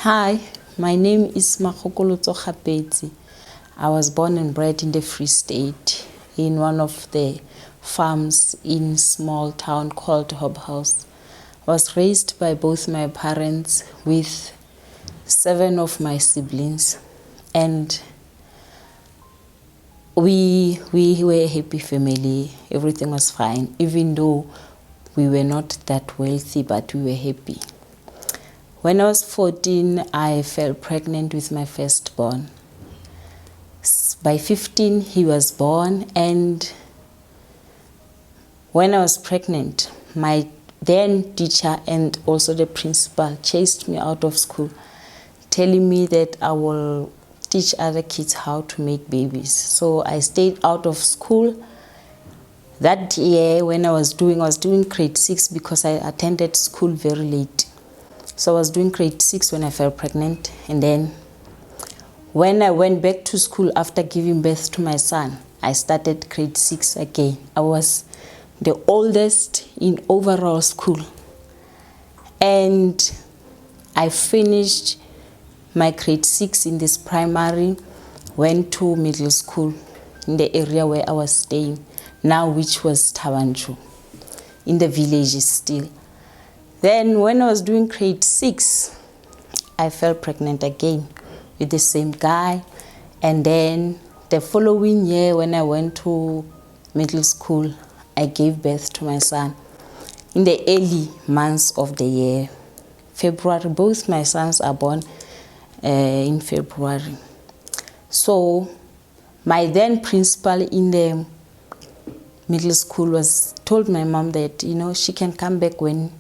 Hi, my name is Makhokolotso Khapetsi. I was born and bred in the Free State in one of the farms in small town called Hobhouse. I was raised by both my parents with 7 of my siblings, and we were a happy family. Everything was fine, even though we were not that wealthy, but we were happy. When I was 14, I fell pregnant with my firstborn. By 15, he was born, and when I was pregnant, my then teacher and also the principal chased me out of school, telling me that I will teach other kids how to make babies. So I stayed out of school. That year when I was doing grade 6 because I attended school very late. So I was doing grade 6 when I fell pregnant, and then when I went back to school after giving birth to my son, I started grade 6 again. I was the oldest in overall school, and I finished my grade 6 in this primary, went to middle school in the area where I was staying now, which was Tawanchu, in the villages still. Then when I was doing grade 6, I fell pregnant again with the same guy. And then the following year when I went to middle school, I gave birth to my son in the early months of the year. February, both my sons are born in February. So my then principal in the middle school told my mom that, she can come back when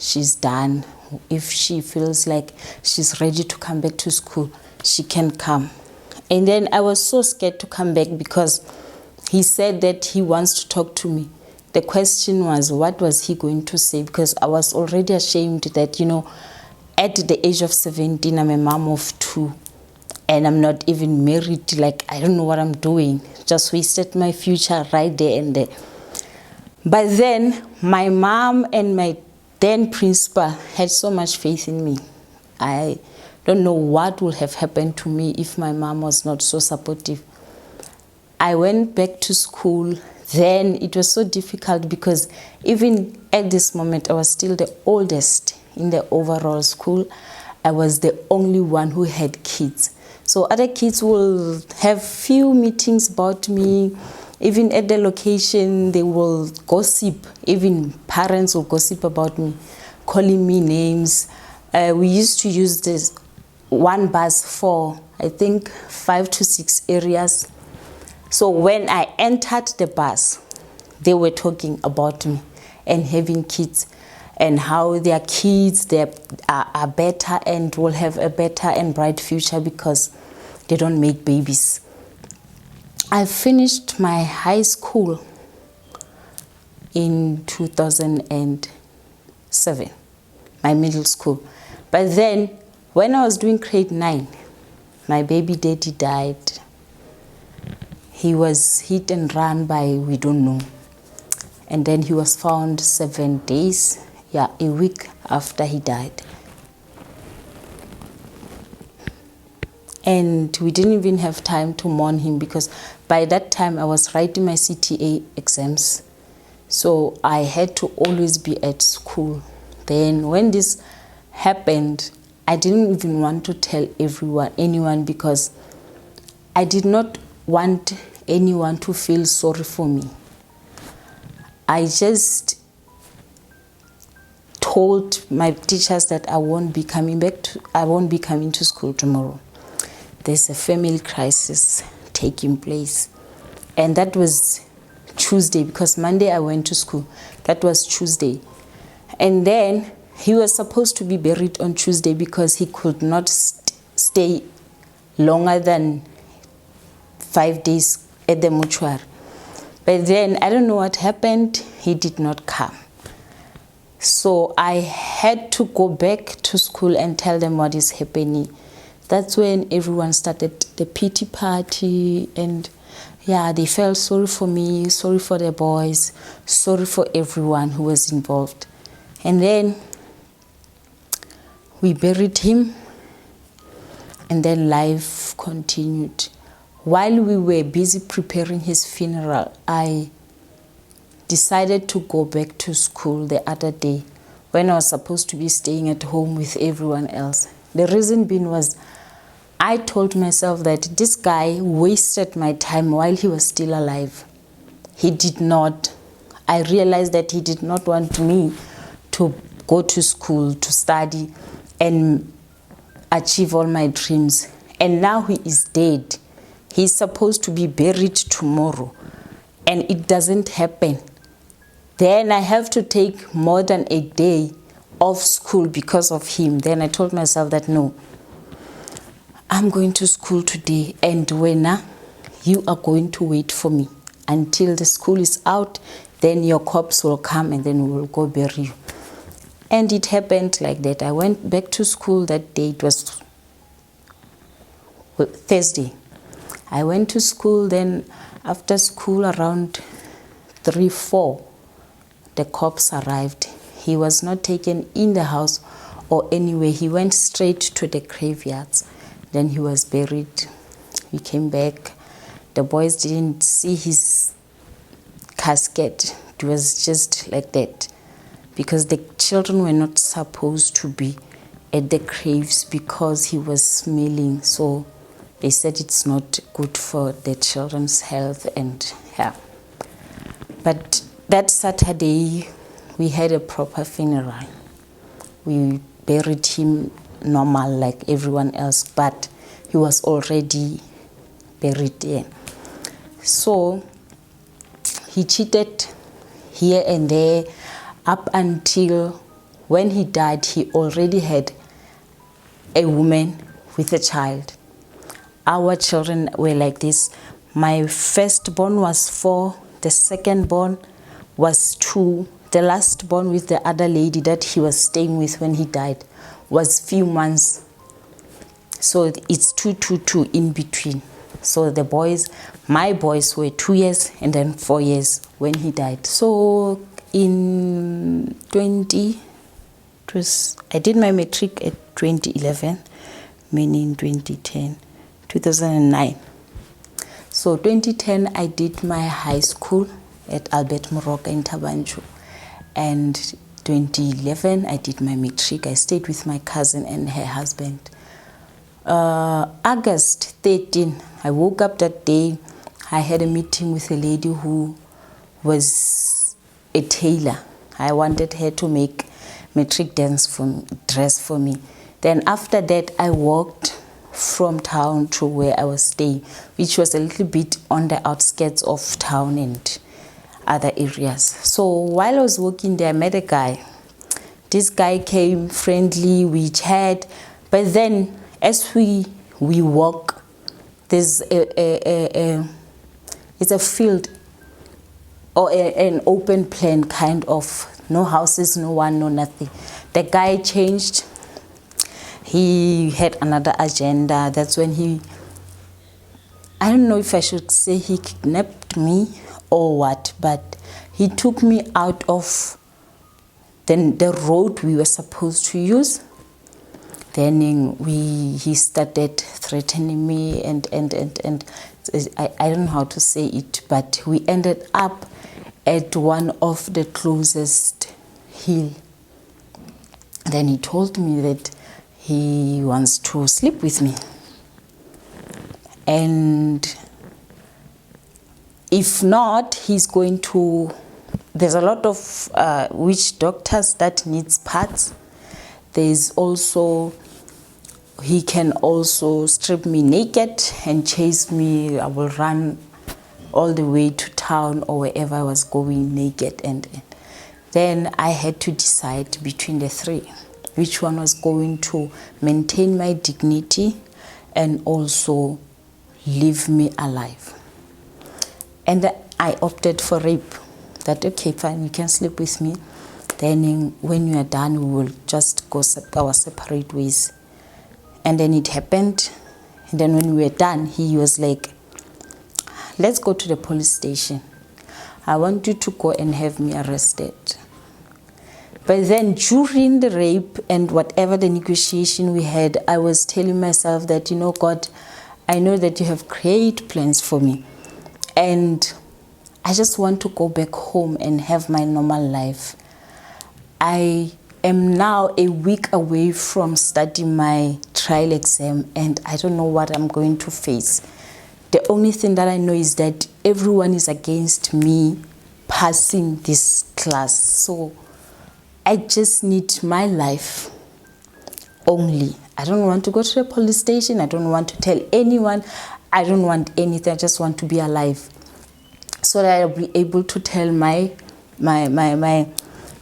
she's done. If she feels like she's ready to come back to school, she can come. And then I was so scared to come back because he said that he wants to talk to me. The question was, what was he going to say? Because I was already ashamed that, at the age of 17, I'm a mom of 2. And I'm not even married. Like, I don't know what I'm doing. Just wasted my future right there and there. But then my mom and my then principal had so much faith in me. I don't know what would have happened to me if my mom was not so supportive. I went back to school. Then it was so difficult because even at this moment, I was still the oldest in the overall school. I was the only one who had kids. So other kids will have few meetings about me. Even at the location, they will gossip. Even parents will gossip about me, calling me names. We used to use this one bus for, I think, 5 to 6 areas. So when I entered the bus, they were talking about me and having kids and how their kids are better and will have a better and bright future because they don't make babies. I finished my high school in 2007, my middle school. But then when I was doing grade 9, my baby daddy died. He was hit and run by we don't know. And then he was found 7 days, a week after he died. And we didn't even have time to mourn him because by that time I was writing my CTA exams. So I had to always be at school. Then when this happened, I didn't even want to tell anyone because I did not want anyone to feel sorry for me. I just told my teachers that I won't be coming to school tomorrow. There's a family crisis taking place. And that was Tuesday because Monday I went to school. That was Tuesday. And then he was supposed to be buried on Tuesday because he could not stay longer than 5 days at the mortuary. But then I don't know what happened. He did not come. So I had to go back to school and tell them what is happening. That's when everyone started the pity party, and they felt sorry for me, sorry for the boys, sorry for everyone who was involved. And then we buried him And then life continued. While we were busy preparing his funeral, I decided to go back to school the other day when I was supposed to be staying at home with everyone else. The reason being was I told myself that this guy wasted my time while he was still alive. He did not. I realized that he did not want me to go to school, to study, and achieve all my dreams. And now he is dead. He's supposed to be buried tomorrow, and it doesn't happen. Then I have to take more than a day off school because of him. Then I told myself that no, I'm going to school today, and when you are going to wait for me until the school is out, then your corpse will come and then we will go bury you. And it happened like that. I went back to school that day. It was Thursday. I went to school, then after school around 3-4, the cops arrived. He was not taken in the house or anywhere. He went straight to the graveyards. Then he was buried. We came back. The boys didn't see his casket. It was just like that, because the children were not supposed to be at the graves because he was smelling. So they said it's not good for the children's health and health. But that Saturday, we had a proper funeral. We buried him normal like everyone else, but he was already buried there. So he cheated here and there up until when he died. He already had a woman with a child. Our children were like this. My firstborn was 4, the secondborn was 2, the lastborn with the other lady that he was staying with when he died was few months. So it's 2 in between. So the boys, my boys, were 2 years and then 4 years when he died. So in I did my matric at 2011, meaning 2009. So 2010, I did my high school at Albert Moroka in Tabanchu. And 2011, I did my matric. I stayed with my cousin and her husband. August 13, I woke up that day. I had a meeting with a lady who was a tailor. I wanted her to make matric dress for me. Then after that, I walked from town to where I was staying, which was a little bit on the outskirts of town and other areas. So while I was walking there, I met a guy. This guy came friendly, we chat, but then as we walk, there's it's a field or an open plain kind of, no houses, no one, no nothing. The guy changed. He had another agenda. That's when I don't know if I should say he kidnapped me or what, but he took me out of the road we were supposed to use. Then he started threatening me and I don't know how to say it, but we ended up at one of the closest hill. Then he told me that he wants to sleep with me. And if not, he's going to, there's a lot of witch doctors that needs parts. There's also, he can also strip me naked and chase me. I will run all the way to town or wherever I was going naked. And then I had to decide between the three, which one was going to maintain my dignity and also leave me alive. And I opted for rape. That, okay, fine, you can sleep with me. Then when you are done, we will just go our separate ways. And then it happened. And then when we were done, he was like, let's go to the police station. I want you to go and have me arrested. But then during the rape and whatever the negotiation we had, I was telling myself that, you know, God, I know that you have great plans for me. And I just want to go back home and have my normal life. I am now a week away from studying my trial exam, and I don't know what I'm going to face. The only thing that I know is that everyone is against me passing this class. So I just need my life only. I don't want to go to the police station. I don't want to tell anyone. I don't want anything. I just want to be alive, so that I'll be able to tell my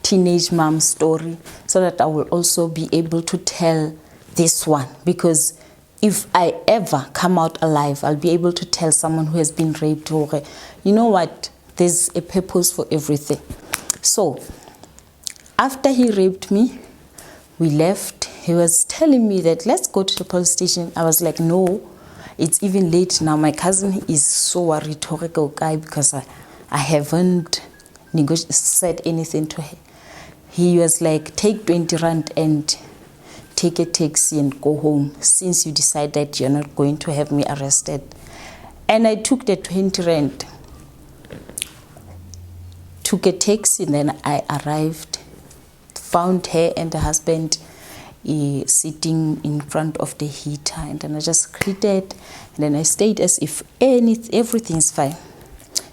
teenage mom story, so that I will also be able to tell this one. Because if I ever come out alive, I'll be able to tell someone who has been raped, or, you know what, there's a purpose for everything. So after he raped me, we left. He was telling me that let's go to the police station. I was like, no, it's even late now. My cousin is so worried because I haven't said anything to her. He was like, take 20 rand and take a taxi and go home, since you decide that you're not going to have me arrested. And I took the 20 rand, took a taxi, and then I arrived, found her and the husband sitting in front of the heater, and then I just greeted, and then I stayed as if everything's fine.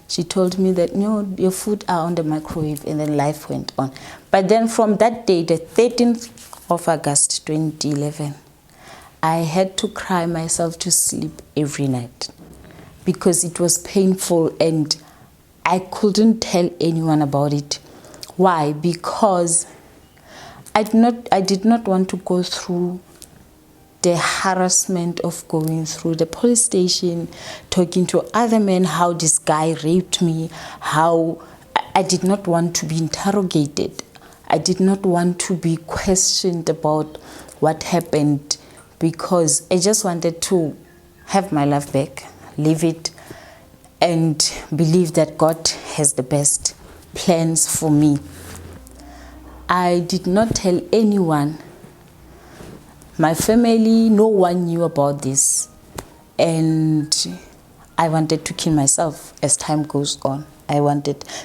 She told me that, no, your food are on the microwave, and then life went on. But then from that day, the 13th of August 2011, I had to cry myself to sleep every night because it was painful and I couldn't tell anyone about it. Why? Because I did not want to go through the harassment of going through the police station, talking to other men, how this guy raped me, how I did not want to be interrogated. I did not want to be questioned about what happened, because I just wanted to have my life back, live it, and believe that God has the best plans for me. I did not tell anyone. My family, no one knew about this. And I wanted to kill myself as time goes on.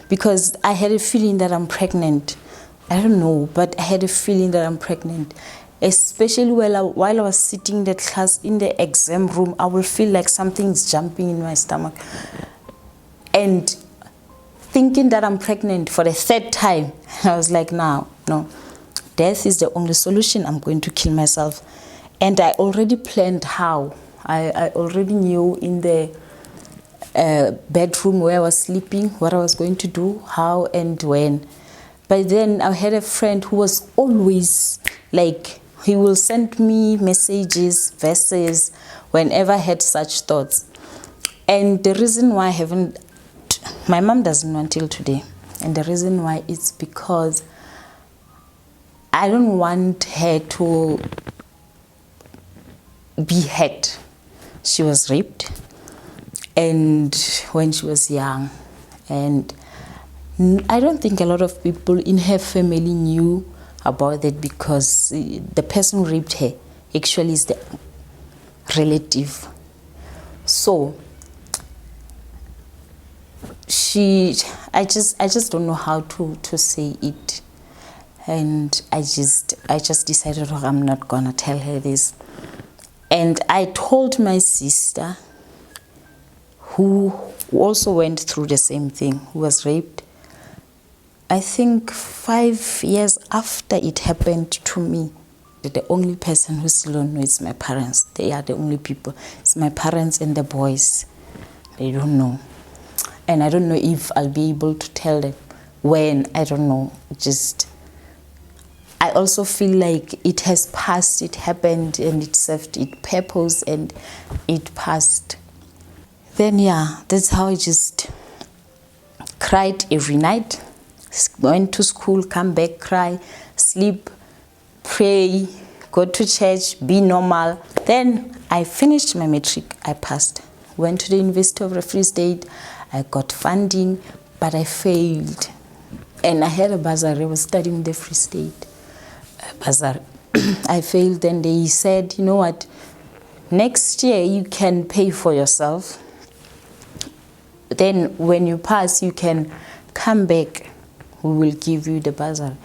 Because I had a feeling that I'm pregnant. I don't know, but I had a feeling that I'm pregnant. Especially while I was sitting in the class, in the exam room, I will feel like something's jumping in my stomach. And thinking that I'm pregnant for the third time, I was like, no. Death is the only solution. I'm going to kill myself. And I already planned how. I already knew in the bedroom where I was sleeping what I was going to do, how and when. But then I had a friend who was always like, he will send me messages, verses, whenever I had such thoughts. And the reason why I haven't, my mom doesn't know until today. And the reason why is because I don't want her to be hurt. She was raped, and when she was young, and I don't think a lot of people in her family knew about that, because the person who raped her actually is the relative. So I just don't know how to say it. And I just decided, I'm not gonna tell her this. And I told my sister, who also went through the same thing, who was raped, I think 5 years after it happened to me. The only person who still don't know is my parents. They are the only people. It's my parents and the boys. They don't know. And I don't know if I'll be able to tell them when. I don't know. I also feel like it has passed, it happened, and it served its purpose, and it passed. Then that's how I just cried every night. Went to school, come back, cry, sleep, pray, go to church, be normal. Then I finished my matric, I passed. Went to the University of the Free State, I got funding, but I failed. And I had a bursary. I was studying in the Free State bursary. I failed, and they said, you know what, next year you can pay for yourself. Then when you pass, you can come back. We will give you the bursary.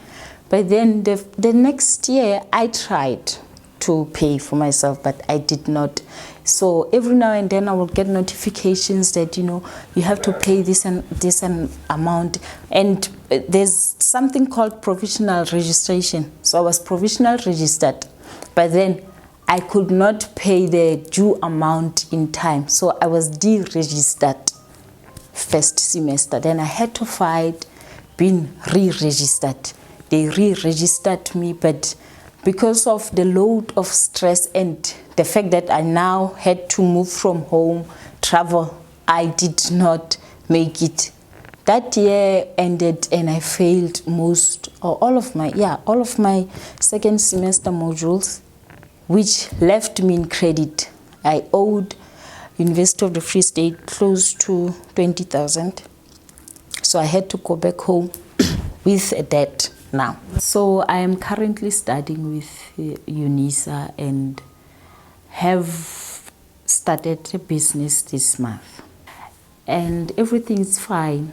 But then the next year, I tried to pay for myself, but I did not. So every now and then I will get notifications that, you know, you have to pay this and this amount. And there's something called provisional registration. So I was provisional registered, but then I could not pay the due amount in time. So I was deregistered first semester. Then I had to fight being re-registered. They re-registered me, but because of the load of stress and the fact that I now had to move from home, travel, I did not make it. That year ended and I failed all of my second semester modules, which left me in credit. I owed University of the Free State close to 20,000. So I had to go back home with a debt now. So I am currently studying with UNISA and have started a business this month. And everything is fine.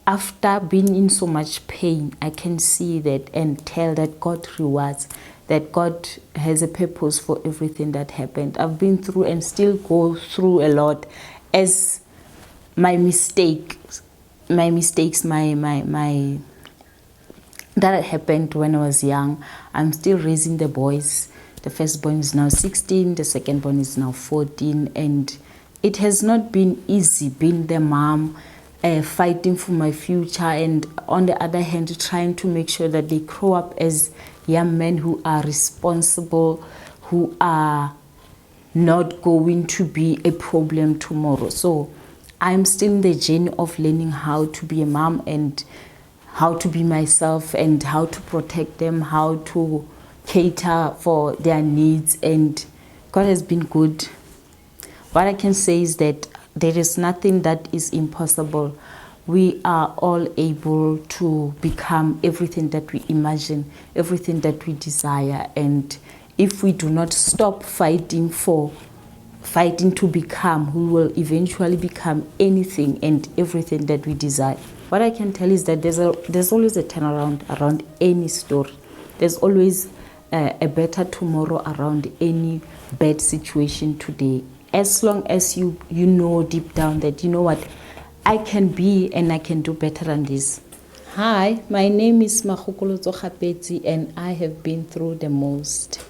After being in so much pain, I can see that and tell that God rewards, that God has a purpose for everything that happened. I've been through and still go through a lot as my mistakes that happened when I was young. I'm still raising the boys. The firstborn is now 16, the secondborn is now 14, and it has not been easy being the mom, fighting for my future, and on the other hand, trying to make sure that they grow up as young men who are responsible, who are not going to be a problem tomorrow. So I'm still in the journey of learning how to be a mom and how to be myself and how to protect them, how to cater for their needs, and God has been good. What I can say is that there is nothing that is impossible. We are all able to become everything that we imagine, everything that we desire, and if we do not stop fighting to become, we will eventually become anything and everything that we desire. What I can tell is that there's always a turnaround around any story. There's always a better tomorrow around any bad situation today. As long as you know deep down that, you know what, I can be and I can do better than this. Hi, my name is Makhokolotso Khapetsi and I have been through the most.